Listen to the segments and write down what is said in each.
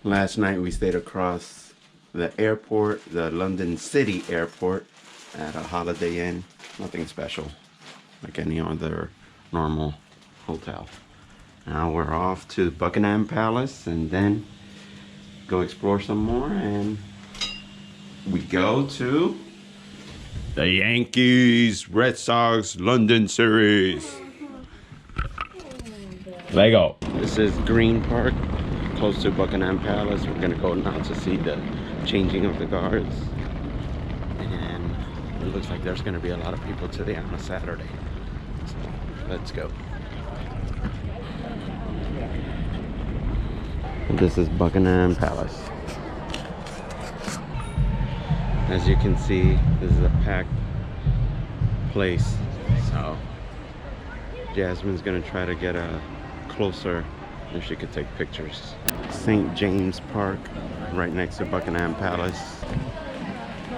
Last night we stayed across the airport, the London City airport, at a Holiday Inn. Nothing special, like any other normal hotel. Now we're off to Buckingham Palace and then go explore some more, and we go to the Yankees Red Sox London series. Lego. This is Green Park, close to Buckingham Palace. We're gonna go now to see the changing of the guards, and it looks like there's gonna be a lot of people today on a Saturday. So let's go. This is Buckingham Palace. As you can see, this is a packed place. So Jasmine's gonna try to get a closer if she could take pictures. St. James Park, right next to Buckingham Palace.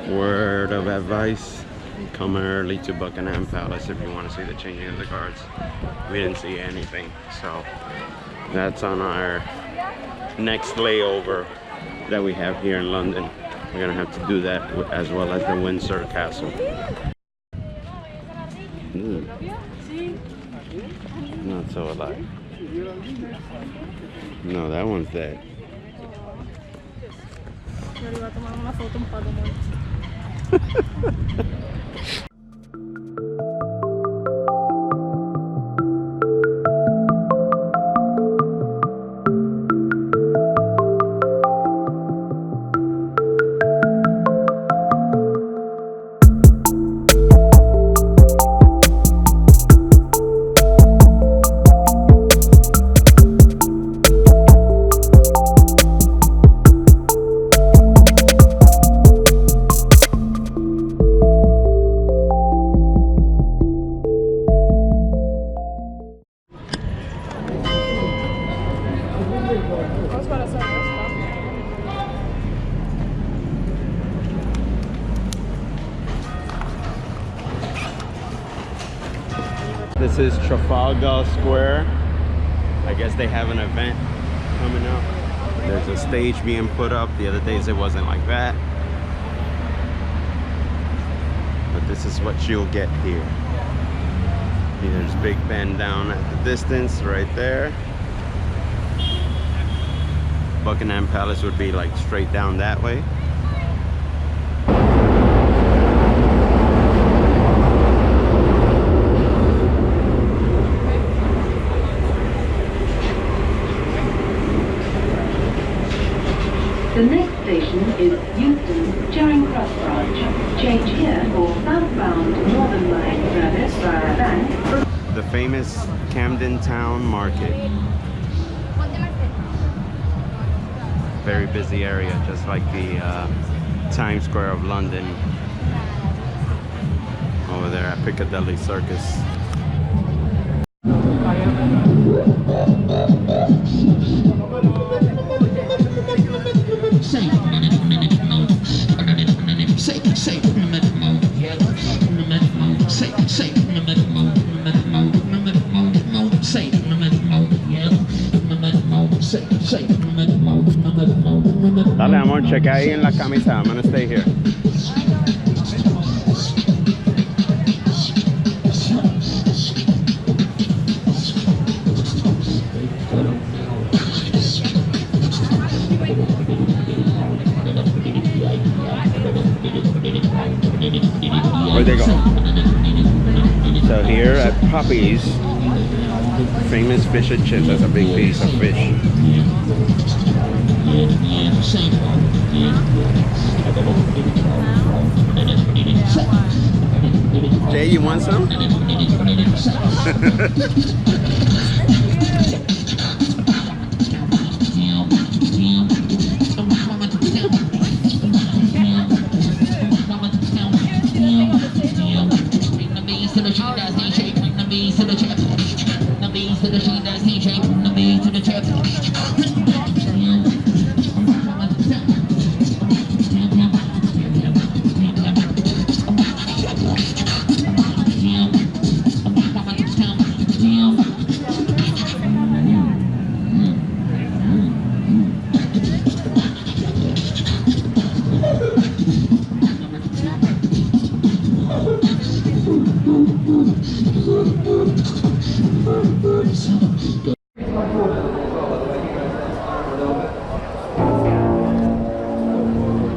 Word of advice, come early to Buckingham Palace if you want to see the changing of the guards. We didn't see anything, so that's on our next layover that we have here in London. We're gonna have to do that as well as the Windsor Castle. Not so alive. No, that one's dead. This is Trafalgar Square. I guess they have an event coming up. There's a stage being put up. The other days it wasn't like that. But this is what you'll get here. There's Big Ben down at the distance right there. Buckingham Palace would be like straight down that way. The next station is Euston Charing Cross Branch. Change here for southbound Northern Line service via Bank. The famous Camden Town Market. Very busy area, just like the Times Square of London over there at Piccadilly Circus. Dale, amor, checa ahí en la camisa. I'm gonna stay here. Where'd they go? So here at Poppy's, famous fish and chips. That's a big piece of fish. Jay, you want some?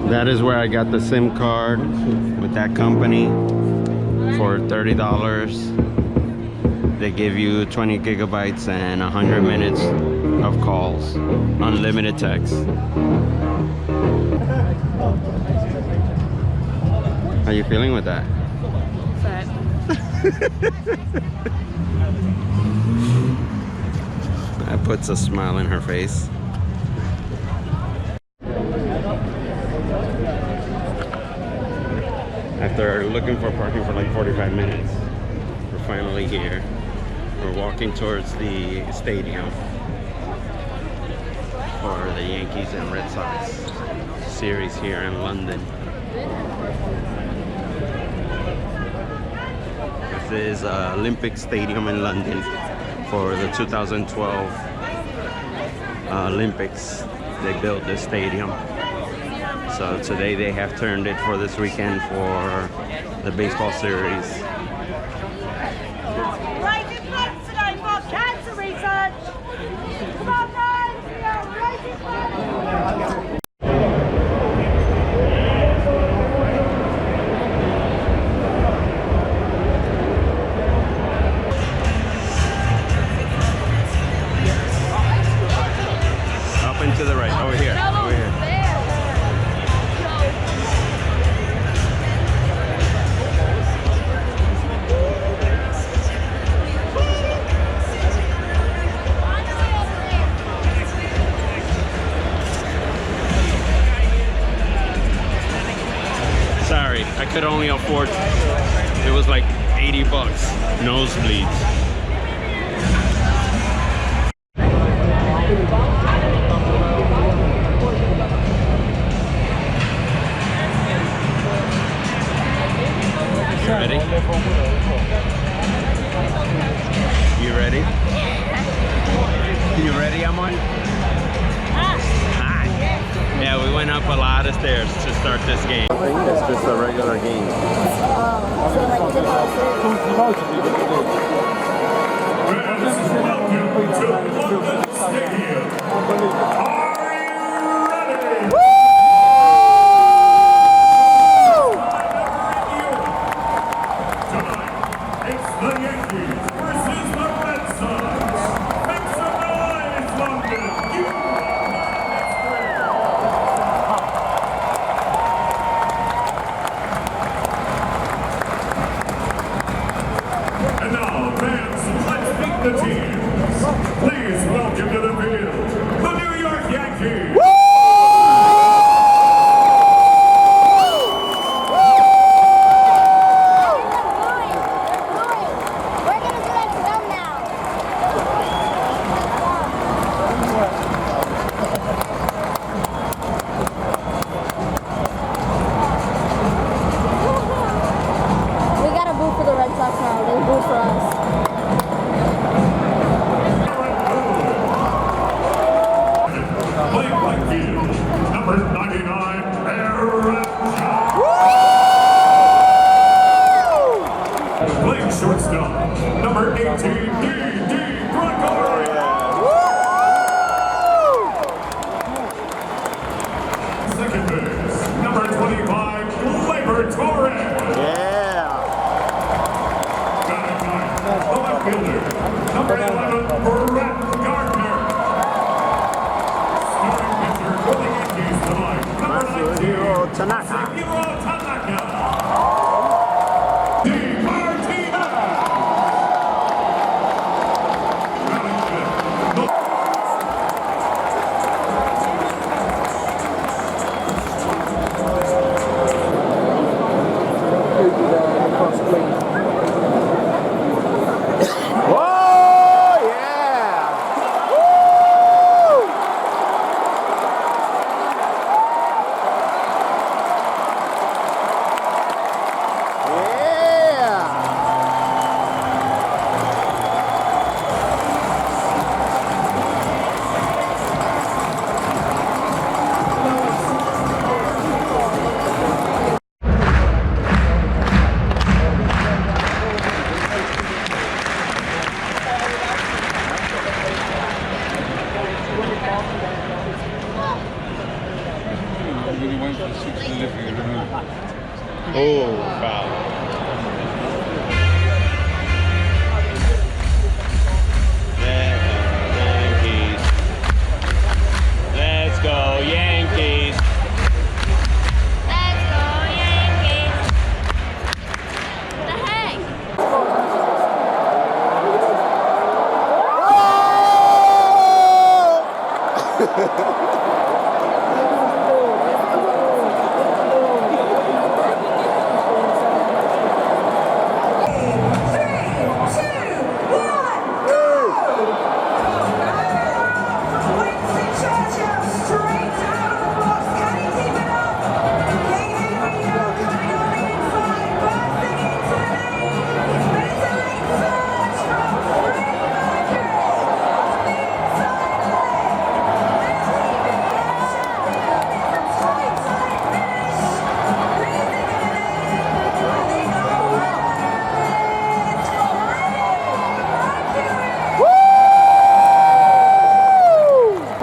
That is where I got the SIM card with that company for $30. They give you 20 gigabytes and 100 minutes of calls, unlimited text. How you feeling with that? Fat. That puts a smile in her face. After looking for parking for like 45 minutes, we're finally here. We're walking towards the stadium for the Yankees and Red Sox series here in London. This is Olympic Stadium in London for the 2012 Olympics. They built this stadium. So today they have turned it for this weekend for the baseball series. Raising funds today for cancer research. Come on, guys, we are raising funds. Up and to the right, over here, over here. Sorry, I could only afford, it was like 80 bucks, nosebleeds. You ready? You ready? You ready, Amor? Hi. Yeah, we went up a lot of stairs to start this game. I think it's just a regular game. The teams, please welcome to the field, the New York Yankees. We gotta boo for the Red Sox now. They boo for us. Playing right field, number 99, Aaron Playing shortstop, number 18, D.D. Gregory. Second base, number 25, Labor Torres. Batting ninth, the left fielder, number 11, Brett Gardner. Starting pitcher for the Yankees tonight, number 19, Tanaka. Masahiro Tanaka. D. Martinez. Batting fifth, the Oh, foul. Yankees. Let's go, Yankees. Let's go, Yankees. What the heck?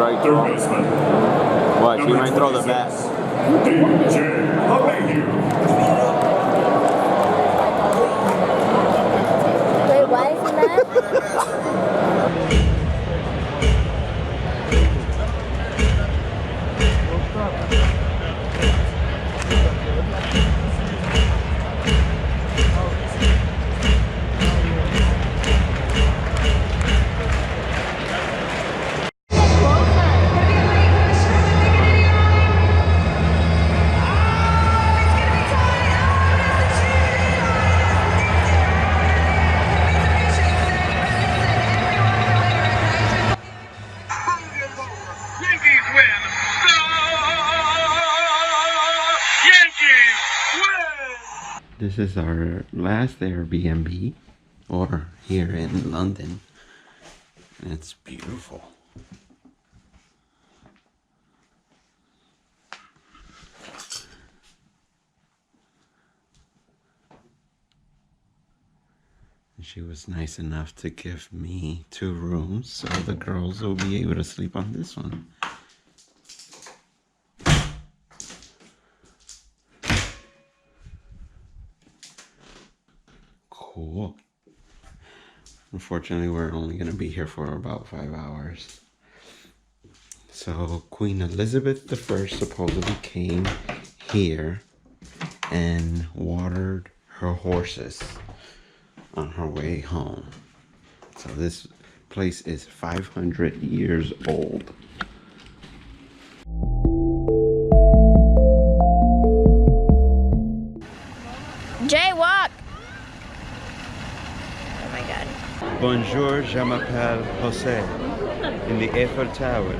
Strike Third throw. baseman. Watch, he Number might throw the 26, bat. DJ Abreu. Wait, why is he mad? Yankees win. Yankees win. This is our last Airbnb, or here in London. It's beautiful. And she was nice enough to give me 2 rooms, so the girls will be able to sleep on this one. Cool. Unfortunately, we're only going to be here for about 5 hours. So Queen Elizabeth I supposedly came here and watered her horses on her way home. So this place is 500 years old. Jay, walk. Oh my god. Bonjour, je m'appelle Jose in the Eiffel Tower.